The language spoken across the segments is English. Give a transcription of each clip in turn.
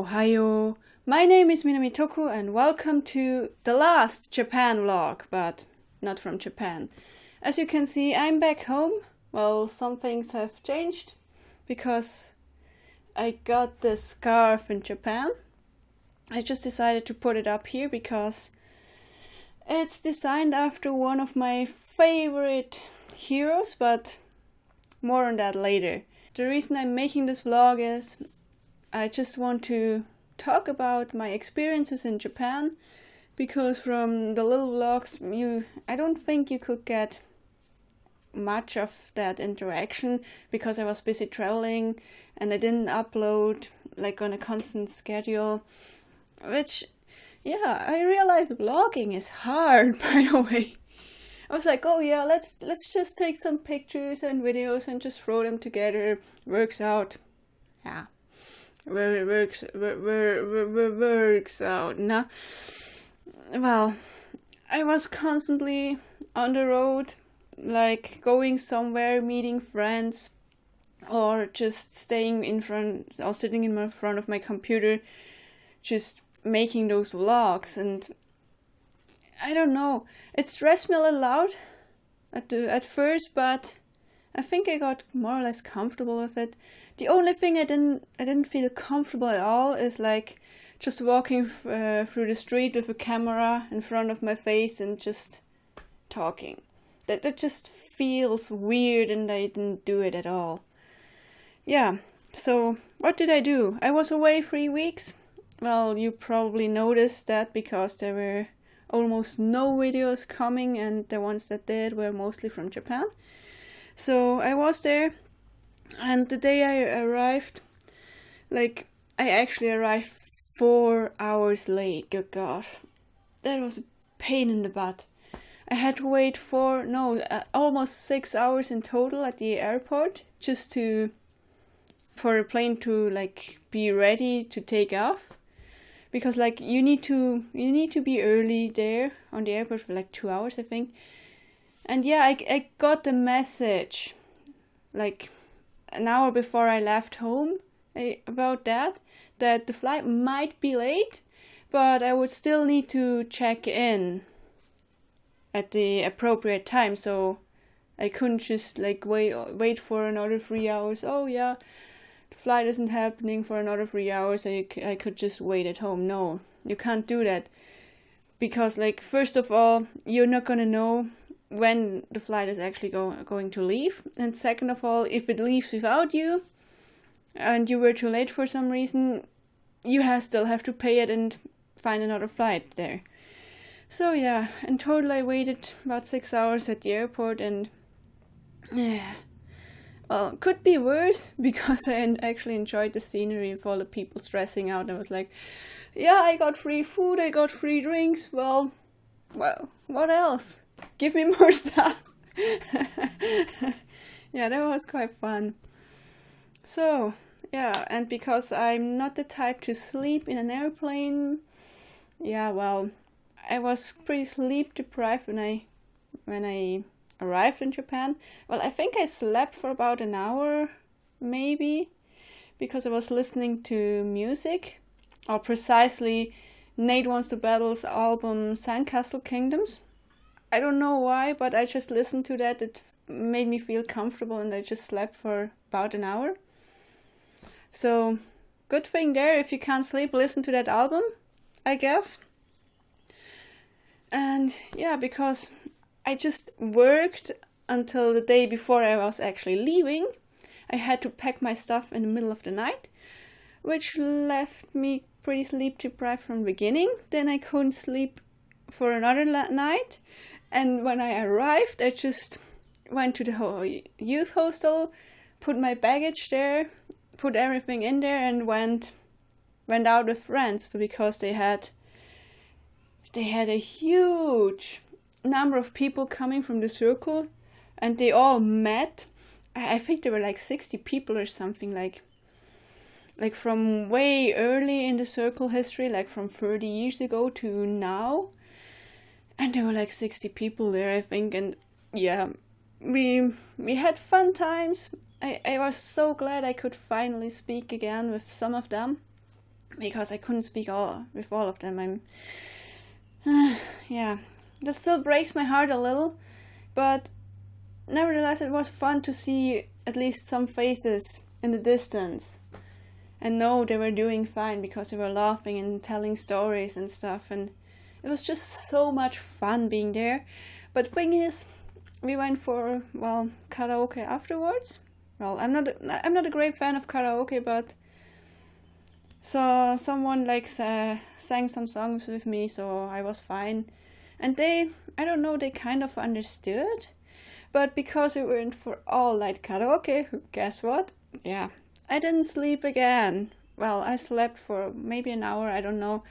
Ohayo! My name is Minami Toku and welcome to the last Japan vlog, but not from Japan. As you can see, I'm back home. Well, some things have changed because I got this scarf in Japan. I just decided to put it up here because it's designed after one of my favorite heroes, but more on that later. The reason I'm making this vlog is I just want to talk about my experiences in Japan, because from the little vlogs I don't think you could get much of that interaction because I was busy traveling and I didn't upload like on a constant schedule, which I realized vlogging is hard, by the way. I was like, oh yeah, let's just take some pictures and videos and just throw them together. Works out. Yeah. Where it works out, no? Well, I was constantly on the road, like going somewhere, meeting friends, or just staying in front, or sitting in front of my computer, just making those vlogs. And I don't know, it stressed me a little out at first, but I think I got more or less comfortable with it. The only thing I didn't feel comfortable at all is like just walking through the street with a camera in front of my face and just talking. That just feels weird, and I didn't do it at all. Yeah, so what did I do? I was away 3 weeks. Well, you probably noticed that because there were almost no videos coming, and the ones that did were mostly from Japan. So I was there, and the day I arrived, like, I actually arrived 4 hours late. Good God, that was a pain in the butt. I had to wait almost 6 hours in total at the airport just for a plane to like be ready to take off, because like you need to be early there on the airport for like 2 hours, I think. And yeah, I got the message like an hour before I left home about that the flight might be late, but I would still need to check in at the appropriate time, so I couldn't just like wait for another 3 hours. Oh yeah, the flight isn't happening for another 3 hours, I could just wait at home. No, you can't do that, because like, first of all, you're not gonna know when the flight is actually going to leave, and second of all, if it leaves without you and you were too late for some reason, you still have to pay it and find another flight there. So yeah, in total I waited about 6 hours at the airport, and well, could be worse, because I actually enjoyed the scenery of all the people stressing out. I was like, yeah, I got free food, I got free drinks, well, what else? Give me more stuff. Yeah, that was quite fun. So, yeah, and because I'm not the type to sleep in an airplane, yeah, well, I was pretty sleep deprived when I arrived in Japan. Well, I think I slept for about an hour, maybe, because I was listening to music, or precisely Natewantstobattle's album Sancastle Kingdoms. I don't know why, but I just listened to that. It made me feel comfortable, and I just slept for about an hour. So, good thing there. If you can't sleep, listen to that album, I guess. And yeah, because I just worked until the day before I was actually leaving. I had to pack my stuff in the middle of the night, which left me pretty sleep deprived from the beginning. Then I couldn't sleep for another night. And when I arrived, I just went to the youth hostel, put my baggage there, put everything in there, and went out with friends, because they had a huge number of people coming from the circle, and they all met. I think there were like 60 people or something, like from way early in the circle history, like from 30 years ago to now. And there were like 60 people there, I think, and yeah, we had fun times. I was so glad I could finally speak again with some of them. because I couldn't speak with all of them. Yeah, that still breaks my heart a little, but nevertheless it was fun to see at least some faces in the distance and know they were doing fine because they were laughing and telling stories and stuff, and it was just so much fun being there. But thing is, we went for, well, karaoke afterwards. Well, I'm not a great fan of karaoke, but so someone like sang some songs with me, so I was fine. And they, I don't know, they kind of understood. But because we went for all night karaoke, guess what? Yeah, I didn't sleep again. Well, I slept for maybe an hour, I don't know,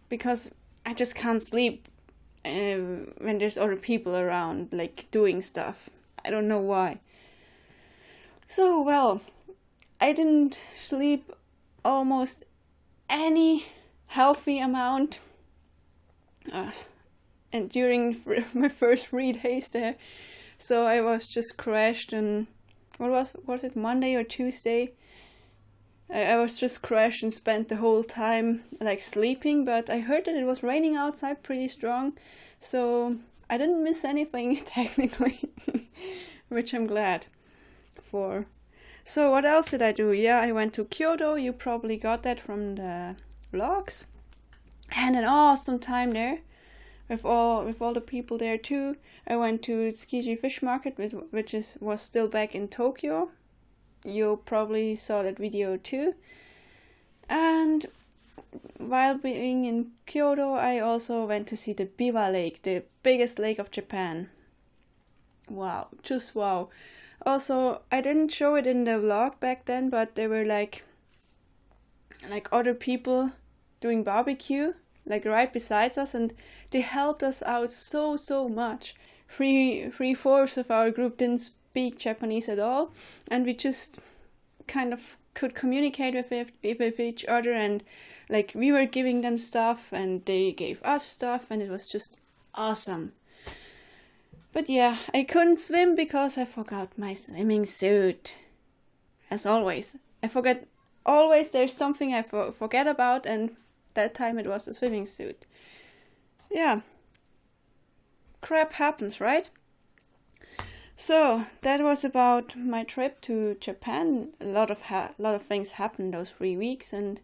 because I just can't sleep when there's other people around, like doing stuff. I don't know why. So, well, I didn't sleep almost any healthy amount and during my first 3 days there. So I was just crashed, and what was it, Monday or Tuesday? I was just crashed and spent the whole time like sleeping, but I heard that it was raining outside pretty strong, so I didn't miss anything technically, which I'm glad for. So what else did I do? Yeah, I went to Kyoto. You probably got that from the vlogs. And an awesome time there with all the people there too. I went to Tsukiji Fish Market, which was still back in Tokyo. You probably saw that video too. And while being in Kyoto, I also went to see the Biwa Lake, the biggest lake of Japan. Wow, just wow. Also, I didn't show it in the vlog back then, but there were like other people doing barbecue, like right beside us, and they helped us out so much. Three-fourths of our group didn't speak Japanese at all, and we just kind of could communicate with each other, and like we were giving them stuff and they gave us stuff, and it was just awesome. But yeah, I couldn't swim because I forgot my swimming suit. As always. I forget, always there's something I forget about, and that time it was a swimming suit. Yeah. Crap happens, right? So, that was about my trip to Japan. A lot of things happened those 3 weeks, and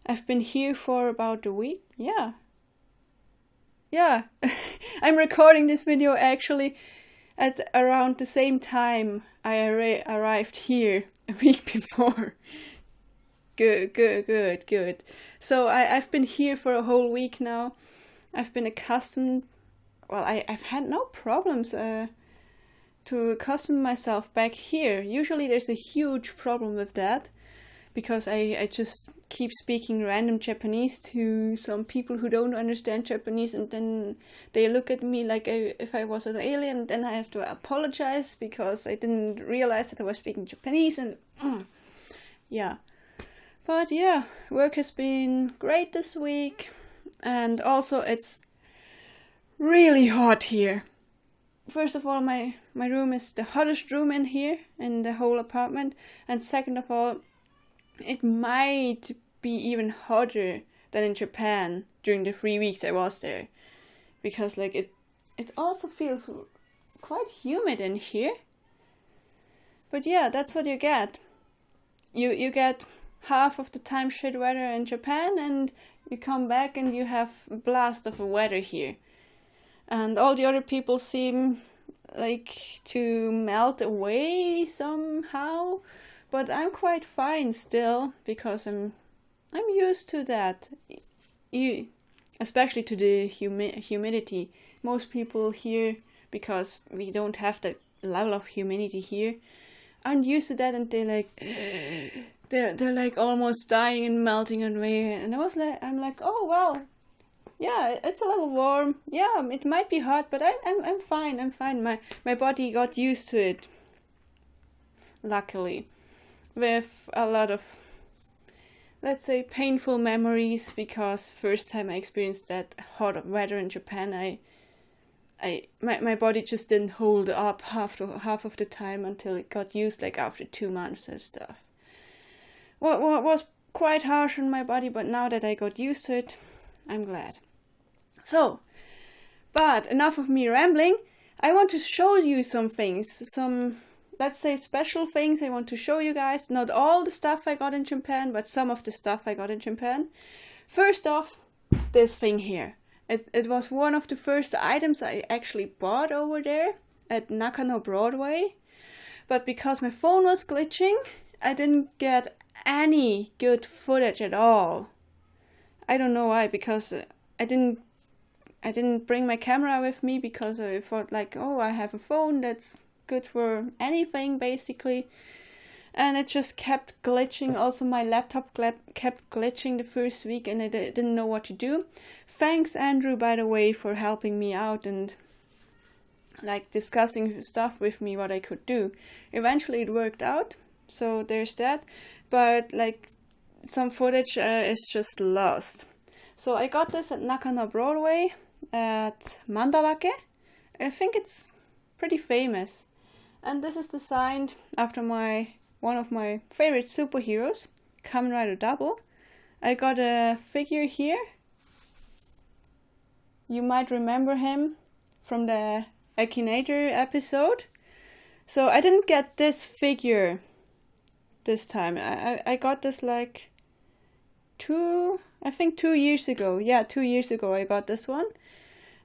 I've been here for about a week. Yeah. I'm recording this video actually at around the same time I arrived here a week before. Good. So I've been here for a whole week now. I've been accustomed, well, I've had no problems to accustom myself back here. Usually there's a huge problem with that, because I just keep speaking random Japanese to some people who don't understand Japanese, and then they look at me like if I was an alien. Then I have to apologize because I didn't realize that I was speaking Japanese, and yeah. But yeah, work has been great this week, and also it's really hot here. First of all, my room is the hottest room in here, in the whole apartment, and second of all, it might be even hotter than in Japan during the 3 weeks I was there, because like it also feels quite humid in here. But yeah, that's what you get. You get half of the time shit weather in Japan, and you come back and you have a blast of weather here. And all the other people seem like to melt away somehow, but I'm quite fine still, because I'm used to that. Especially to the humidity. Most people here, because we don't have that level of humidity here, aren't used to that, and they're like almost dying and melting away. And I'm like, oh well, yeah, it's a little warm. Yeah, it might be hot, but I'm fine. I'm fine. My body got used to it, luckily, with a lot of, let's say, painful memories, because first time I experienced that hot weather in Japan, my body just didn't hold up half of the time until it got used, like after 2 months and stuff. What was quite harsh on my body, but now that I got used to it, I'm glad. So, but enough of me rambling. I want to show you some things, some, let's say, special things I want to show you guys. Not all the stuff I got in Japan, but some of the stuff I got in Japan. First off, this thing here. It was one of the first items I actually bought over there at Nakano Broadway. But because my phone was glitching, I didn't get any good footage at all. I don't know why, because I didn't bring my camera with me, because I thought like, oh, I have a phone that's good for anything basically. And it just kept glitching. Also, my laptop kept glitching the first week, and I didn't know what to do. Thanks, Andrew, by the way, for helping me out and like discussing stuff with me what I could do. Eventually, it worked out, so there's that. But like some footage is just lost. So I got this at Nakano Broadway at Mandalake. I think it's pretty famous. And this is designed after one of my favorite superheroes, Kamen Rider Double. I got a figure here. You might remember him from the Akinator episode. So I didn't get this figure this time. I got this like 2 years ago. Yeah, 2 years ago I got this one.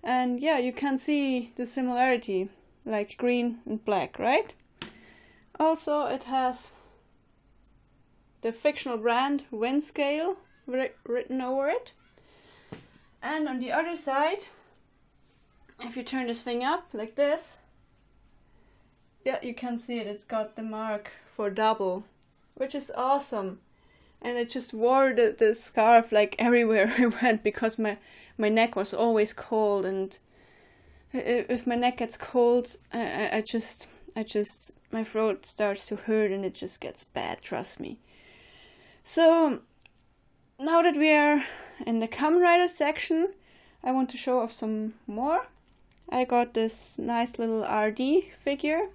And yeah, you can see the similarity, like green and black, right? Also, it has the fictional brand Windscale written over it. And on the other side, if you turn this thing up like this, yeah, you can see it. It's got the mark for Double, which is awesome. And I just wore the scarf like everywhere I went, because my neck was always cold, and if my neck gets cold, I just my throat starts to hurt, and it just gets bad, trust me. So now that we are in the Kamen Rider section, I want to show off some more. I got this nice little RD figure.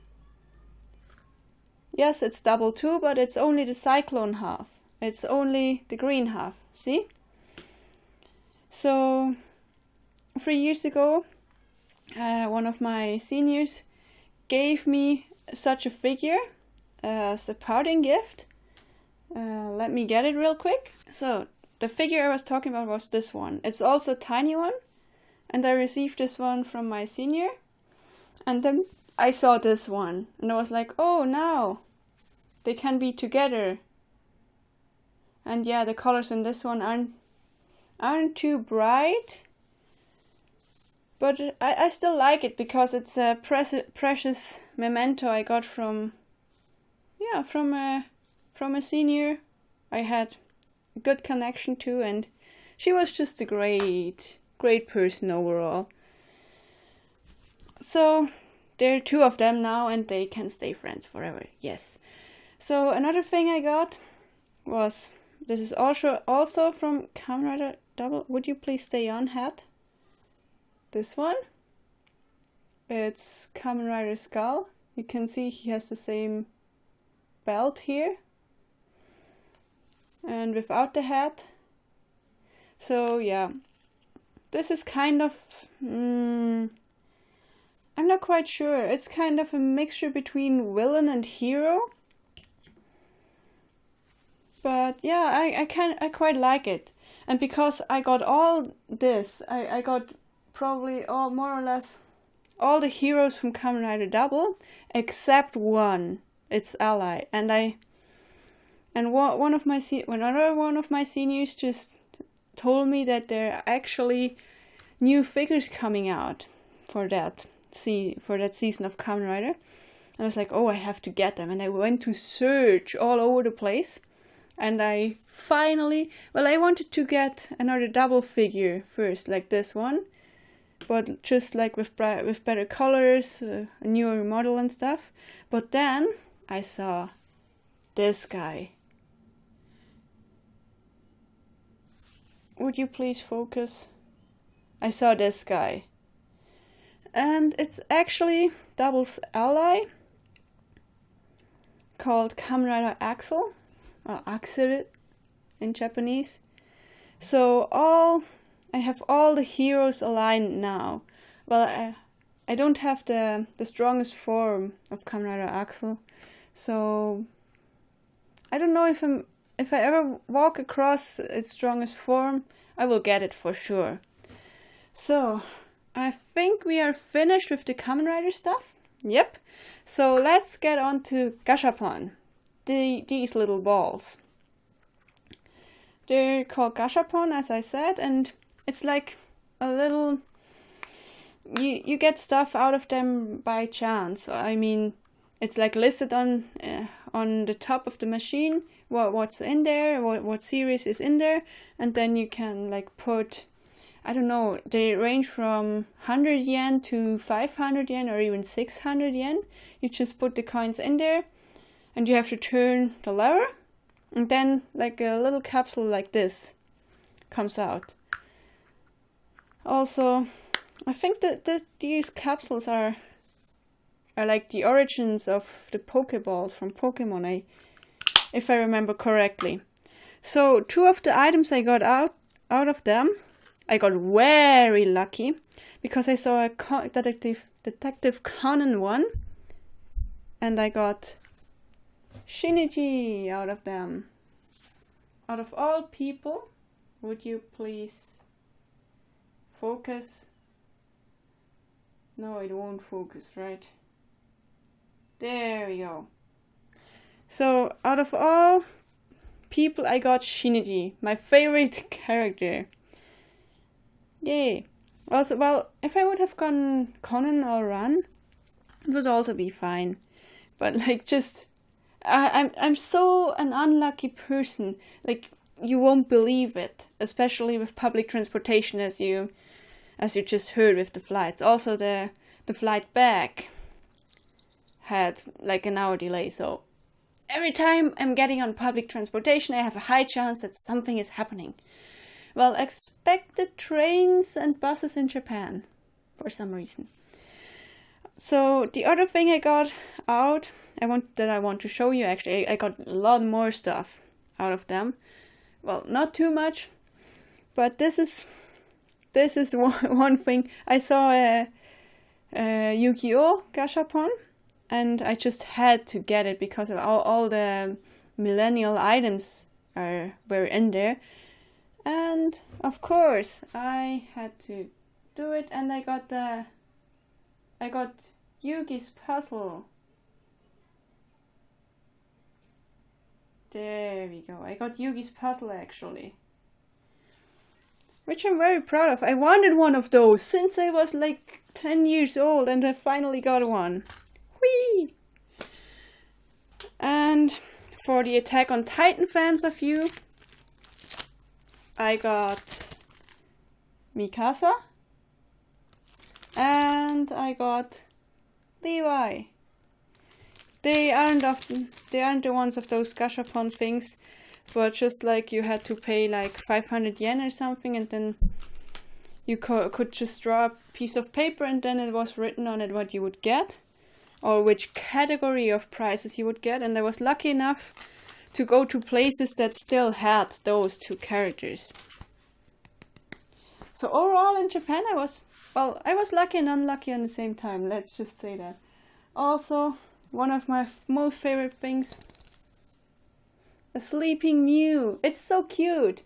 Yes, it's double too, but it's only the cyclone half. It's only the green half, see? So 3 years ago, one of my seniors gave me such a figure as a parting gift. Let me get it real quick. So the figure I was talking about was this one. It's also a tiny one, and I received this one from my senior. And then I saw this one, and I was like, oh, now they can be together. And yeah, the colors in this one aren't too bright, but I still like it, because it's a precious memento I got from a senior I had a good connection to, and she was just a great person overall. So there are 2 of them now, and they can stay friends forever. Yes. So another thing I got was, this is also from Kamen Rider Double. Would you please stay on, hat? This one. It's Kamen Rider Skull. You can see he has the same belt here. And without the hat. So yeah. This is kind of... I'm not quite sure. It's kind of a mixture between villain and hero. But yeah, I quite like it. And because I got all this, I got probably more or less all the heroes from Kamen Rider Double, except one. It's Ally. And another one of my seniors just told me that there are actually new figures coming out for that season of Kamen Rider. And I was like, oh, I have to get them. And I went to search all over the place. And I finally, I wanted to get another double figure first, like this one, but just like with better colors, a newer model and stuff. But then I saw this guy. Would you please focus? I saw this guy. And it's actually Double's ally, called Kamen Rider Axel. Axel. in Japanese. So I have all the heroes aligned now. Well, I don't have the strongest form of Kamen Rider Axel, so I don't know if I ever walk across its strongest form, I will get it for sure. So I think we are finished with the Kamen Rider stuff. Yep. So let's get on to Gashapon. These little balls. They're called Gashapon, as I said, and it's like a little... You get stuff out of them by chance. I mean, it's like listed on the top of the machine what's in there, what series is in there, and then you can like put, I don't know, they range from 100 yen to 500 yen or even 600 yen. You just put the coins in there, and you have to turn the lever, and then like a little capsule like this comes out. Also, I think that these capsules are like the origins of the Pokeballs from Pokemon, if I remember correctly. So 2 of the items I got out of them, I got very lucky because I saw a Detective Conan one, and I got Shinichi out of them. Out of all people, would you please focus? No, it won't focus, right? There we go. So, out of all people, I got Shinichi, my favorite character. Yay. Also, well, if I would have gone Conan or Ran, it would also be fine. But, like, just... I'm so an unlucky person. Like, you won't believe it. Especially with public transportation, as you just heard with the flights. Also, the flight back had like an hour delay, so every time I'm getting on public transportation, I have a high chance that something is happening. Well, expect the trains and buses in Japan, for some reason. So, the other thing I got out, I want to show you, actually, I got a lot more stuff out of them. Well, not too much, but this is one thing. I saw a Yu-Gi-Oh! Gashapon, and I just had to get it because of all the millennial items were in there. And of course, I had to do it, and I got Yugi's puzzle. There we go. I got Yugi's puzzle, actually. Which I'm very proud of. I wanted one of those since I was like 10 years old, and I finally got one. Whee! And for the Attack on Titan fans of you, I got Mikasa. And I got Levi. They aren't the ones of those Gashapon things, but just like you had to pay like 500 yen or something, and then you could just draw a piece of paper, and then it was written on it what you would get, or which category of prizes you would get. And I was lucky enough to go to places that still had those 2 characters. So overall in Japan I was lucky and unlucky at the same time, let's just say that. Also, one of my most favorite things, a sleeping Mew. It's so cute.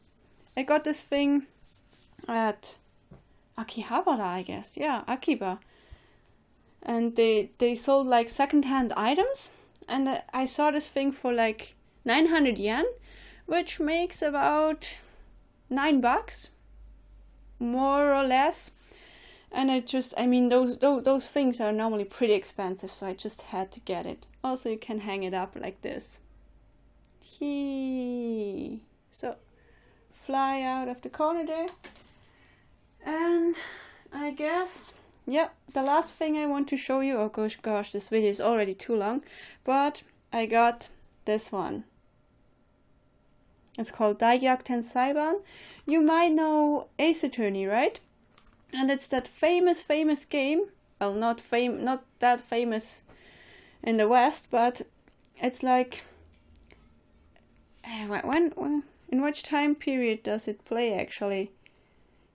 I got this thing at Akihabara, I guess. Yeah, Akiba. And they sold like second-hand items, and I saw this thing for like 900 yen, which makes about $9, more or less. And those things are normally pretty expensive, so I just had to get it. Also, you can hang it up like this. So, fly out of the corner there. And I guess, yep, the last thing I want to show you, oh gosh, this video is already too long, but I got this one. It's called Daigyakkuten Saiban. You might know Ace Attorney, right? And it's that famous game. Well, not that famous in the West, but it's like when in which time period does it play actually?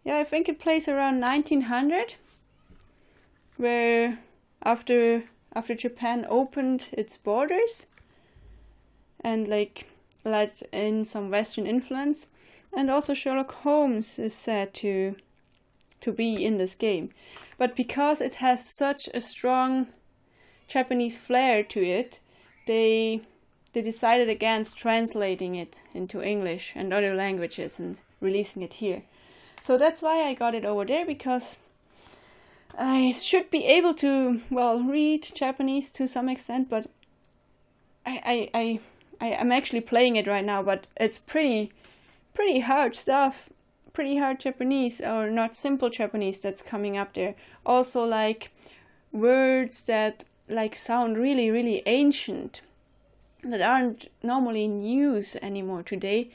Yeah, I think it plays around 1900, where after Japan opened its borders and like let in some Western influence, and also Sherlock Holmes is said to be in this game. But because it has such a strong Japanese flair to it, they decided against translating it into English and other languages and releasing it here. So that's why I got it over there, because I should be able to, well, read Japanese to some extent, but I'm actually playing it right now, but it's pretty hard stuff, pretty hard Japanese, or not simple Japanese that's coming up there. Also like words that like sound really ancient, that aren't normally in use anymore today,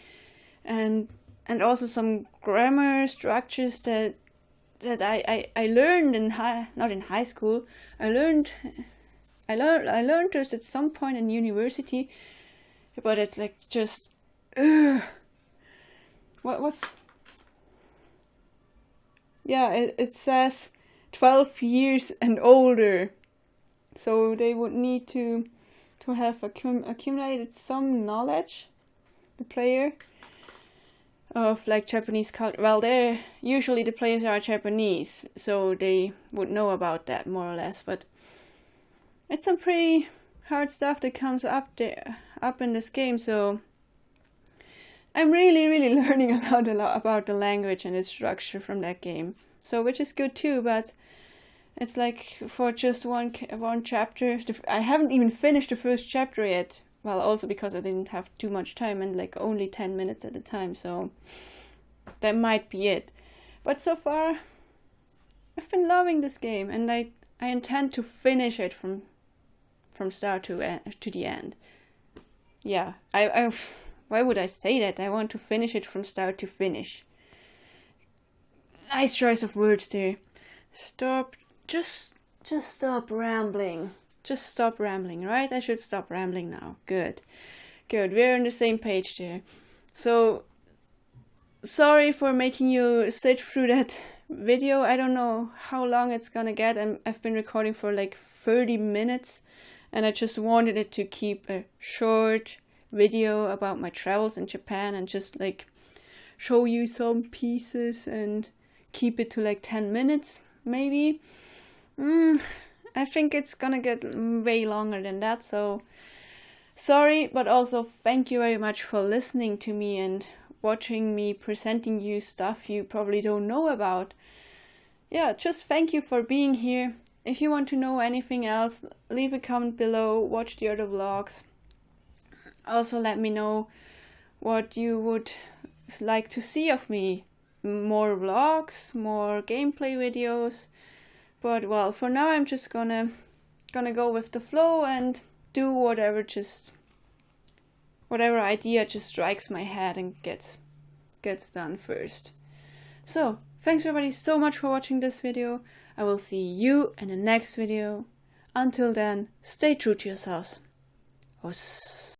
and also some grammar structures that I learned in not in high school. I learned this at some point in university, but it's like just what's yeah, it says 12 years and older, so they would need to have accumulated some knowledge, the player, of like Japanese culture. Well, usually the players are Japanese, so they would know about that more or less, but it's some pretty hard stuff that comes up in this game, so I'm really learning a lot about the language and its structure from that game. So, which is good too, but it's like for just one chapter. I haven't even finished the first chapter yet. Well, also because I didn't have too much time and like only 10 minutes at a time, so that might be it. But so far, I've been loving this game, and I intend to finish it from start to the end. Yeah, I why would I say that? I want to finish it from start to finish. Nice choice of words there. Just stop rambling. Just stop rambling, right? I should stop rambling now. Good. We're on the same page there. So, sorry for making you sit through that video. I don't know how long it's gonna get. I've been recording for like 30 minutes, and I just wanted it to keep a short video about my travels in Japan and just like show you some pieces and keep it to like 10 minutes maybe. I think it's gonna get way longer than that, so sorry, but also thank you very much for listening to me and watching me presenting you stuff you probably don't know about. Yeah, just thank you for being here. If you want to know anything else, leave a comment below, watch the other vlogs. Also let me know what you would like to see of me. More vlogs, more gameplay videos. But well, for now I'm just gonna go with the flow and do whatever idea just strikes my head and gets done first. So, thanks everybody so much for watching this video. I will see you in the next video. Until then, stay true to yourselves. Os.